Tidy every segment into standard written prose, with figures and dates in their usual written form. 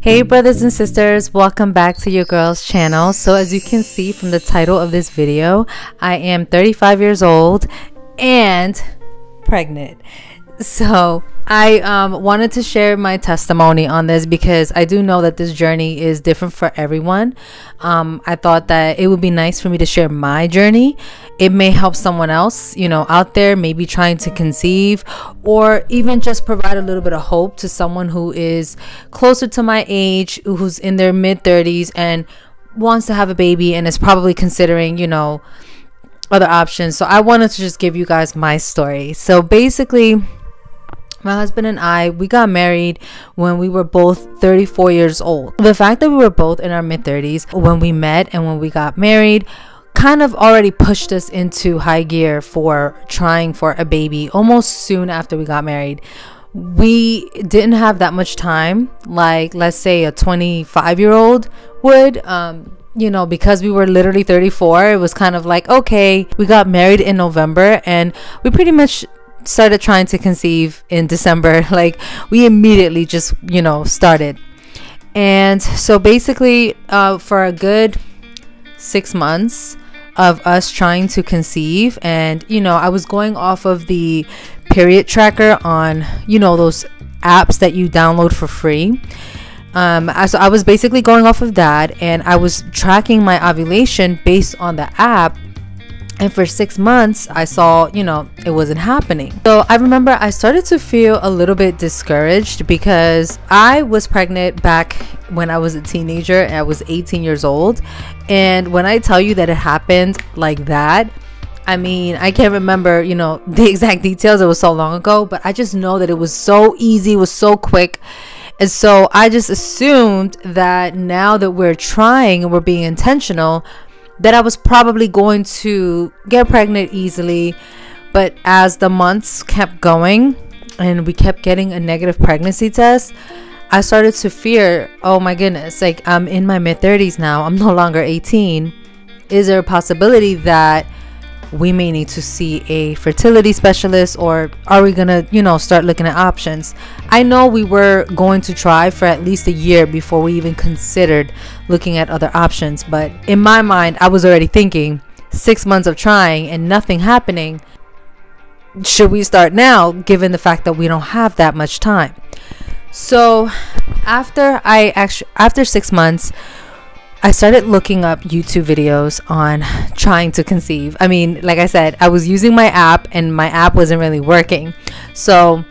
Hey brothers and sisters, welcome back to your girl's channel. So as you can see from the title of this video, I am 35 years old and pregnant. So I wanted to share my testimony on this because I do know that this journey is different for everyone. I thought that it would be nice for me to share my journey. It may help someone else, out there, maybe trying to conceive, or even just provide a little bit of hope to someone who is closer to my age, who's in their mid-30s and wants to have a baby and is probably considering, other options. So I wanted to just give you guys my story. So basically, my husband and I, we got married when we were both 34 years old. The fact that we were both in our mid-30s when we met and when we got married kind of already pushed us into high gear for trying for a baby almost soon after we got married. We didn't have that much time, like let's say a 25-year-old would. Because we were literally 34, it was kind of like, okay, we got married in November and we pretty much started trying to conceive in December. Like we immediately just started. And so basically for a good 6 months of us trying to conceive, and I was going off of the period tracker on those apps that you download for free. So I was basically going off of that, and I was tracking my ovulation based on the app. And for 6 months, I saw, it wasn't happening. So I remember I started to feel a little bit discouraged because I was pregnant back when I was a teenager and I was 18 years old. And when I tell you that it happened like that, I mean, I can't remember, the exact details. It was so long ago, but I just know that it was so easy, it was so quick. And so I just assumed that now that we're trying and we're being intentional, that I was probably going to get pregnant easily. But as the months kept going and we kept getting a negative pregnancy test, I started to fear, oh my goodness, like I'm in my mid-30s now, I'm no longer 18. Is there a possibility that we may need to see a fertility specialist, or are we gonna start looking at options? I know we were going to try for at least a year before we even considered looking at other options, but in my mind I was already thinking 6 months of trying and nothing happening. Should we start now, given the fact that we don't have that much time? So after 6 months, I started looking up YouTube videos on trying to conceive. I mean, like I said, I was using my app and my app wasn't really working. So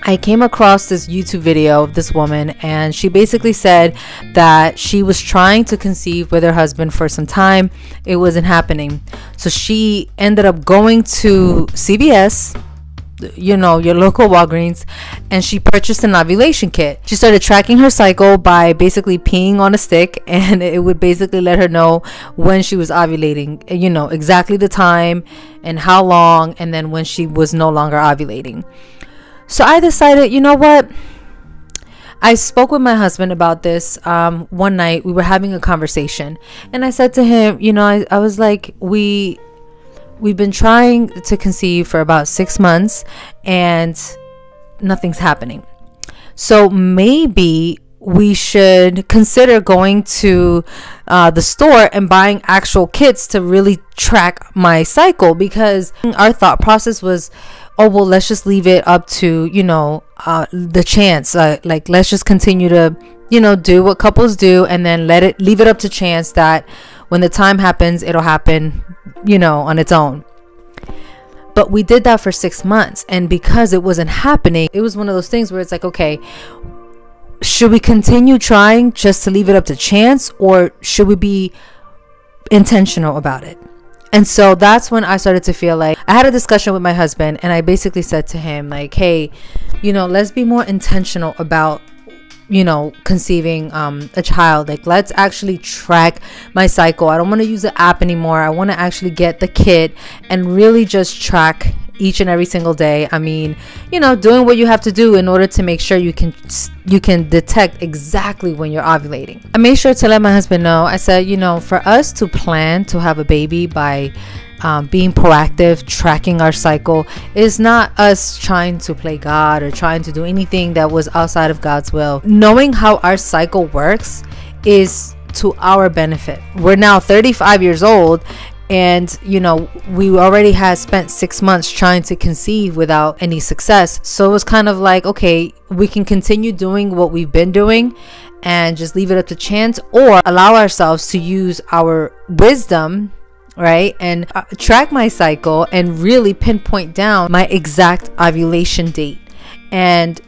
I came across this YouTube video of this woman, and she basically said that she was trying to conceive with her husband for some time. It wasn't happening. So she ended up going to CVS, your local Walgreens, and she purchased an ovulation kit. She started tracking her cycle by basically peeing on a stick, and it would basically let her know when she was ovulating, exactly the time and how long, and then when she was no longer ovulating. So I decided, you know what, I spoke with my husband about this one night. We were having a conversation, and I said to him, I was like, we've been trying to conceive for about 6 months and nothing's happening. So maybe we should consider going to the store and buying actual kits to really track my cycle, because our thought process was, oh, well, let's just leave it up to, the chance. Like, let's just continue to, do what couples do, and then leave it up to chance that when the time happens, it'll happen, on its own. But we did that for 6 months, and because it wasn't happening, it was one of those things where it's like, okay, should we continue trying just to leave it up to chance, or should we be intentional about it? And so that's when I started to feel like I had a discussion with my husband, and I basically said to him, like, hey, let's be more intentional about conceiving a child. Like, let's actually track my cycle. I don't want to use the app anymore. I want to actually get the kit and really just track each and every single day. I mean, doing what you have to do in order to make sure you can detect exactly when you're ovulating. I made sure to let my husband know. I said, for us to plan to have a baby by being proactive, tracking our cycle, is not us trying to play God or trying to do anything that was outside of God's will. Knowing how our cycle works is to our benefit. We're now 35 years old, and we already had spent 6 months trying to conceive without any success. So it was kind of like, okay, we can continue doing what we've been doing and just leave it up to chance, or allow ourselves to use our wisdom, right, and track my cycle and really pinpoint down my exact ovulation date. And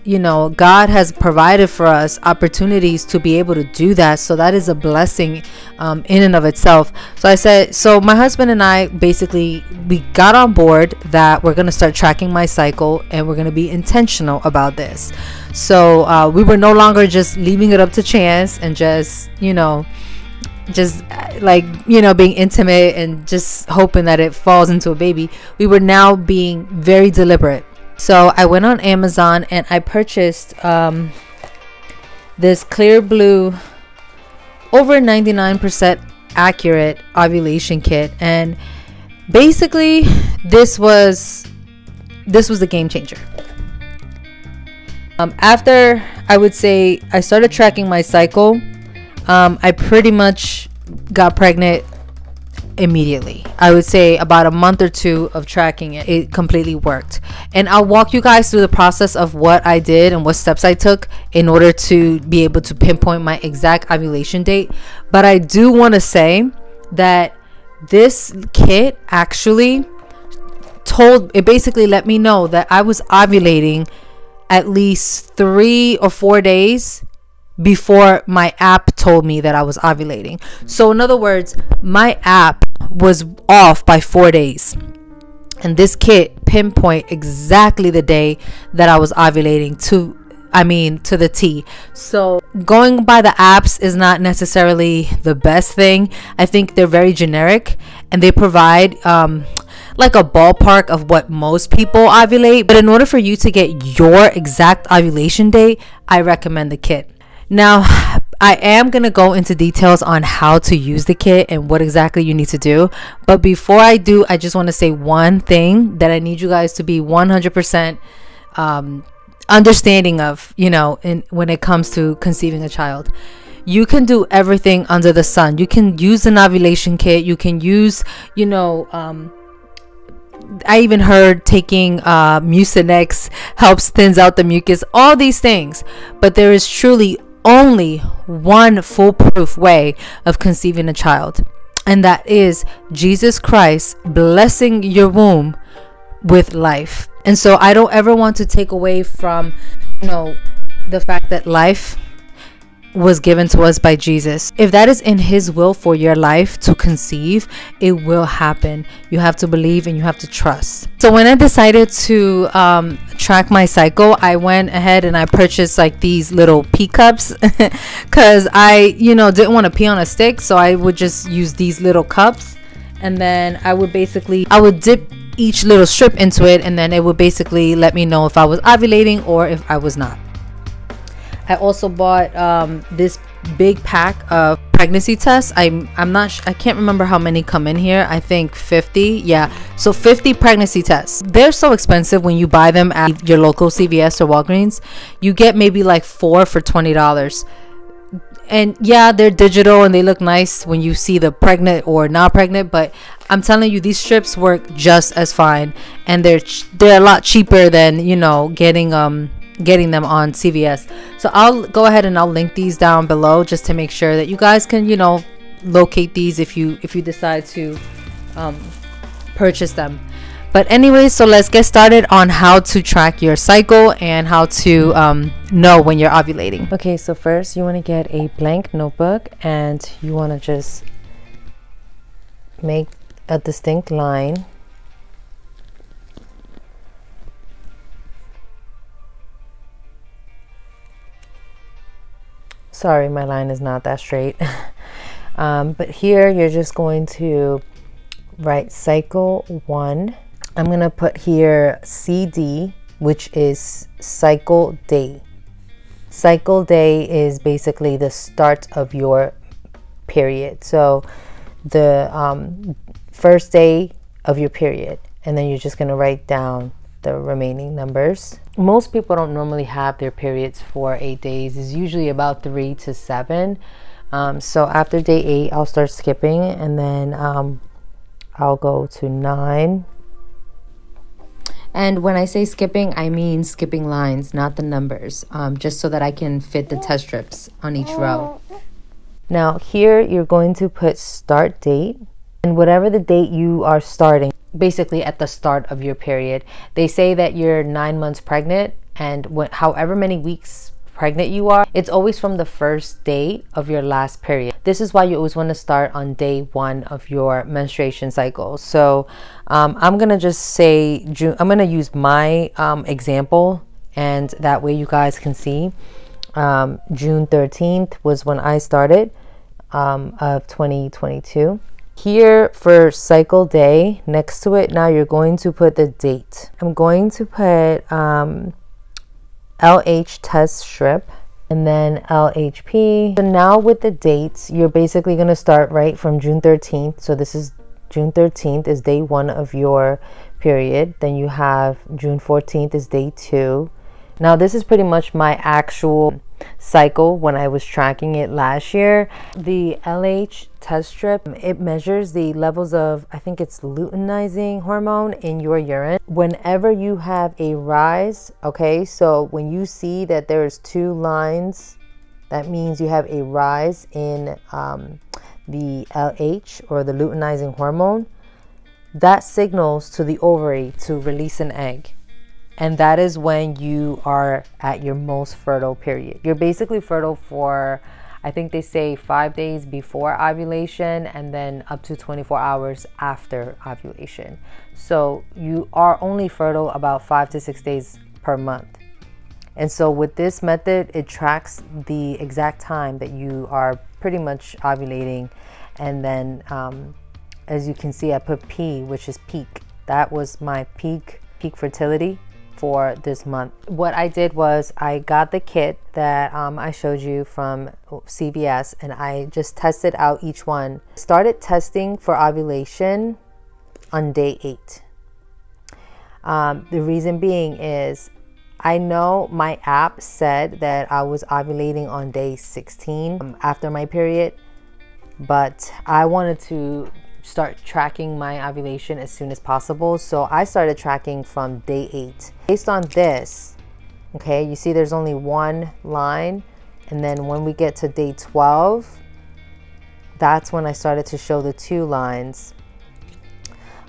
God has provided for us opportunities to be able to do that, so that is a blessing in and of itself. So my husband and I, basically, we got on board that we're going to start tracking my cycle, and we're going to be intentional about this. So we were no longer just leaving it up to chance and just being intimate and just hoping that it falls into a baby. We were now being very deliberate. So I went on Amazon and I purchased this clear blue, over 99% accurate ovulation kit. And basically this was the game changer. After, I would say, I started tracking my cycle, I pretty much got pregnant immediately. I would say about a month or two of tracking it completely worked. And I'll walk you guys through the process of what I did and what steps I took in order to be able to pinpoint my exact ovulation date. But I do want to say that this kit actually basically let me know that I was ovulating at least 3 or 4 days before my app told me that I was ovulating. So in other words, my app was off by 4 days, and this kit pinpoint exactly the day that I was ovulating to the T. So going by the apps is not necessarily the best thing. I think they're very generic, and they provide like a ballpark of what most people ovulate. But in order for you to get your exact ovulation date, I recommend the kit. Now, I am going to go into details on how to use the kit and what exactly you need to do. But before I do, I just want to say one thing that I need you guys to be 100% understanding of, when it comes to conceiving a child. You can do everything under the sun. You can use an ovulation kit. You can use, I even heard taking Mucinex helps thins out the mucus, all these things. But there is truly only one foolproof way of conceiving a child, and that is Jesus Christ blessing your womb with life. And so I don't ever want to take away from the fact that life was given to us by Jesus. If that is in his will for your life to conceive, it will happen. You have to believe and you have to trust. So when I decided to track my cycle, I went ahead and I purchased like these little pee cups because I didn't want to pee on a stick. So I would just use these little cups, and then I would dip each little strip into it, and then it would basically let me know if I was ovulating or if I was not. I also bought this big pack of pregnancy tests. I can't remember how many come in here. I think 50. Yeah, so 50 pregnancy tests. They're so expensive when you buy them at your local CVS or Walgreens. You get maybe like 4 for $20. And yeah, they're digital and they look nice when you see the pregnant or not pregnant, but I'm telling you, these strips work just as fine, and they're a lot cheaper than getting them on CVS. So I'll go ahead and I'll link these down below just to make sure that you guys can locate these if you decide to purchase them. But anyway, so let's get started on how to track your cycle and how to know when you're ovulating. Okay, so first you want to get a blank notebook and you want to just make a distinct line. Sorry, my line is not that straight. But here you're just going to write cycle 1. I'm going to put here CD, which is cycle day. Cycle day is basically the start of your period. So the first day of your period. And then you're just going to write down the remaining numbers. Most people don't normally have their periods for 8 days. It's usually about 3 to 7. So after day 8, I'll start skipping, and then I'll go to 9. And when I say skipping, I mean skipping lines, not the numbers, just so that I can fit the test strips on each row. Now here you're going to put start date, and whatever the date you are starting, basically at the start of your period. They say that you're 9 months pregnant, and however many weeks pregnant you are, it's always from the first day of your last period. This is why you always want to start on day 1 of your menstruation cycle. So I'm gonna just say June. I'm gonna use my example, and that way you guys can see. June 13th was when I started of 2022. Here for cycle day, next to it, now you're going to put the date. I'm going to put LH test strip and then LHP. So now with the dates, you're basically going to start right from June 13th. So this is June 13th is day 1 of your period. Then you have June 14th is day 2. Now this is pretty much my actual cycle when I was tracking it last year. The LH test strip, it measures the levels of, I think it's luteinizing hormone in your urine. Whenever you have a rise, okay, so when you see that there's 2 lines, that means you have a rise in the LH, or the luteinizing hormone. That signals to the ovary to release an egg. And that is when you are at your most fertile period. You're basically fertile for, I think they say 5 days before ovulation, and then up to 24 hours after ovulation. So you are only fertile about 5 to 6 days per month. And so with this method, it tracks the exact time that you are pretty much ovulating. And then as you can see, I put P, which is peak. That was my peak fertility for this month. What I did was I got the kit that I showed you from CVS, and I just tested out each one. Started testing for ovulation on day 8. The reason being is I know my app said that I was ovulating on day 16 after my period, but I wanted to start tracking my ovulation as soon as possible. So I started tracking from day 8. Based on this, okay, you see there's only 1 line. And then when we get to day 12, that's when I started to show the 2 lines.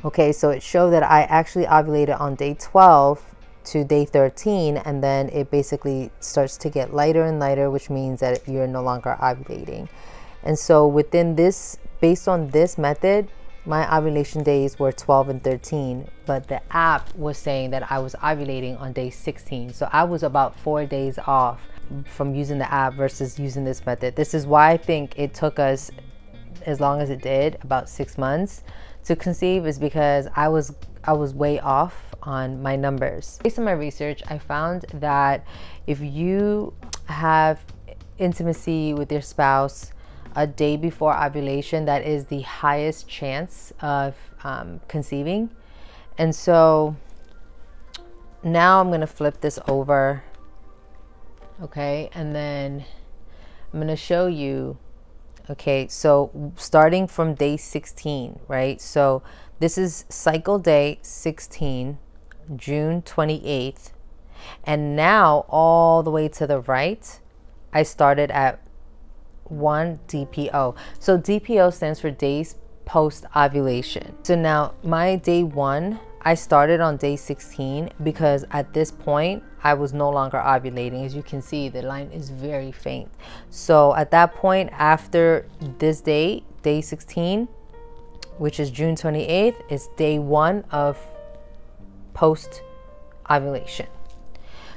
Okay, so it showed that I actually ovulated on day 12 to day 13, and then it basically starts to get lighter and lighter, which means that you're no longer ovulating. And so within this, based on this method, my ovulation days were 12 and 13, but the app was saying that I was ovulating on day 16. So I was about 4 days off from using the app versus using this method. This is why I think it took us as long as it did, about 6 months, to conceive, is because I was way off on my numbers. Based on my research, I found that if you have intimacy with your spouse a day before ovulation, that is the highest chance of conceiving. And so now I'm going to flip this over, okay, and then I'm going to show you, okay, so starting from day 16, right? So this is cycle day 16, June 28th, and now all the way to the right, I started at 1 DPO. So DPO stands for days post ovulation. So now my day 1, I started on day 16 because at this point I was no longer ovulating. As you can see, the line is very faint. So at that point, after this day, day 16, which is June 28th, is day 1 of post ovulation.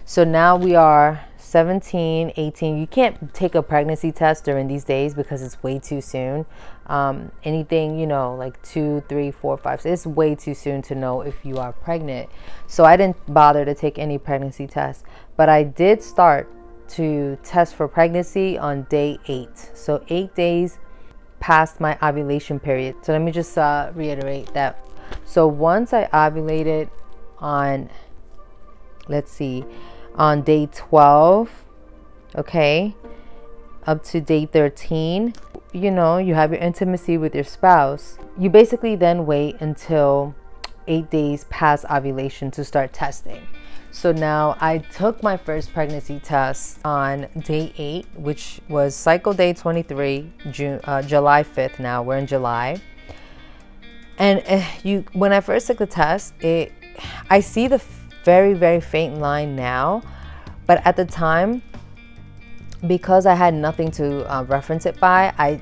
So now we are 17, 18. You can't take a pregnancy test during these days because it's way too soon. Anything, you know, like 2, 3, 4, 5, 6, it's way too soon to know if you are pregnant. So I didn't bother to take any pregnancy tests, but I did start to test for pregnancy on day 8. So 8 days past my ovulation period. So let me just reiterate that. So once I ovulated on, let's see, on day 12, okay, up to day 13, you know, you have your intimacy with your spouse. You basically then wait until 8 days past ovulation to start testing. So now I took my first pregnancy test on day 8, which was cycle day 23, July 5th. Now we're in July. And when I first took the test, I see the very, very faint line now. But at the time, because I had nothing to reference it by, I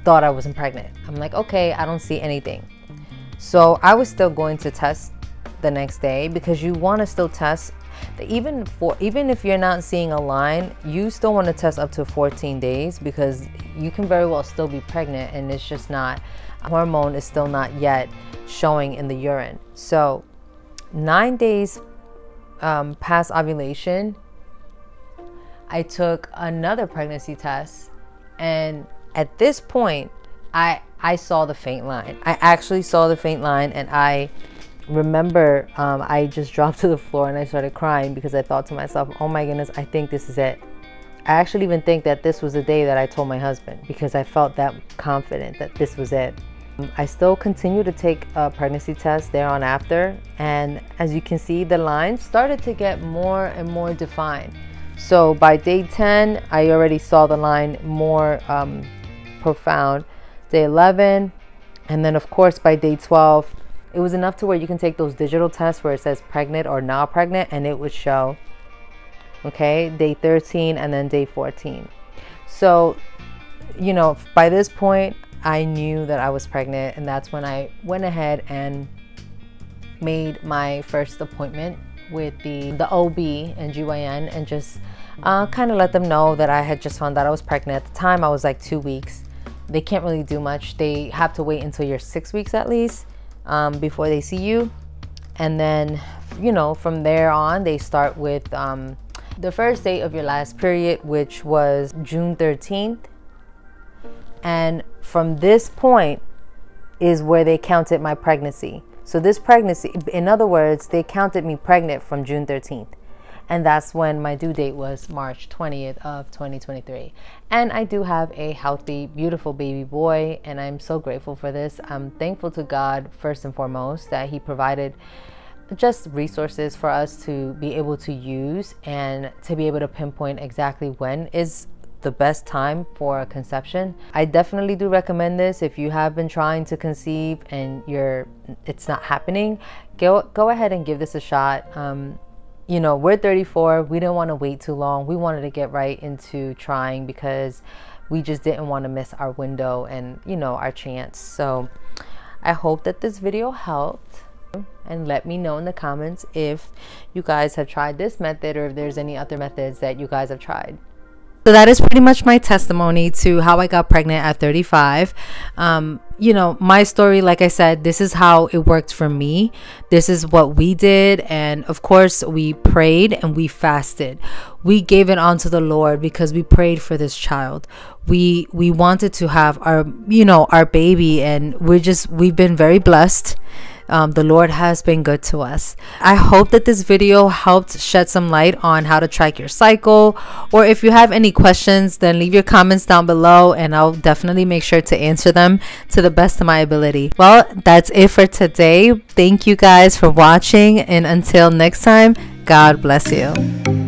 thought I wasn't pregnant. I'm like, okay, I don't see anything. So I was still going to test the next day, because you want to still test even if you're not seeing a line, you still want to test up to 14 days, because you can very well still be pregnant and it's just not, hormone is still not yet showing in the urine. So 9 days past ovulation, I took another pregnancy test, and at this point I saw the faint line. I actually saw the faint line, and I remember I just dropped to the floor and I started crying, because I thought to myself, oh my goodness, I think this is it. I actually even think that this was the day that I told my husband, because I felt that confident that this was it. I still continue to take a pregnancy test there on after, and as you can see, the lines started to get more and more defined. So by day 10, I already saw the line more profound. Day 11, and then of course by day 12, it was enough to where you can take those digital tests where it says pregnant or not pregnant, and it would show. Okay, day 13 and then day 14. So, you know, by this point, I knew that I was pregnant, and that's when I went ahead and made my first appointment with the OB and GYN, and just kind of let them know that I had just found out I was pregnant. At the time, I was like 2 weeks. They can't really do much. They have to wait until you're 6 weeks at least before they see you. And then, you know, from there on, they start with the first date of your last period, which was June 13th. And from this point is where they counted my pregnancy. So this pregnancy, in other words, they counted me pregnant from June 13th. And that's when my due date was March 20th of 2023. And I do have a healthy, beautiful baby boy, and I'm so grateful for this. I'm thankful to God, first and foremost, that He provided just resources for us to be able to use, and to be able to pinpoint exactly when is the best time for conception. I definitely do recommend this. If you have been trying to conceive and it's not happening, go ahead and give this a shot. You know, we're 34. We didn't want to wait too long. We wanted to get right into trying, because we just didn't want to miss our window and, you know, our chance. So I hope that this video helped, and let me know in the comments if you guys have tried this method, or if there's any other methods that you guys have tried. So that is pretty much my testimony to how I got pregnant at 35. You know, my story, like I said, this is how it worked for me. This is what we did. And of course, we prayed and we fasted. We gave it onto the Lord, because we prayed for this child. We wanted to have our, you know, our baby, and we've been very blessed. The Lord has been good to us. I hope that this video helped shed some light on how to track your cycle, or if you have any questions, then leave your comments down below, and I'll definitely make sure to answer them to the best of my ability. Well, that's it for today. Thank you guys for watching, and until next time, God bless you.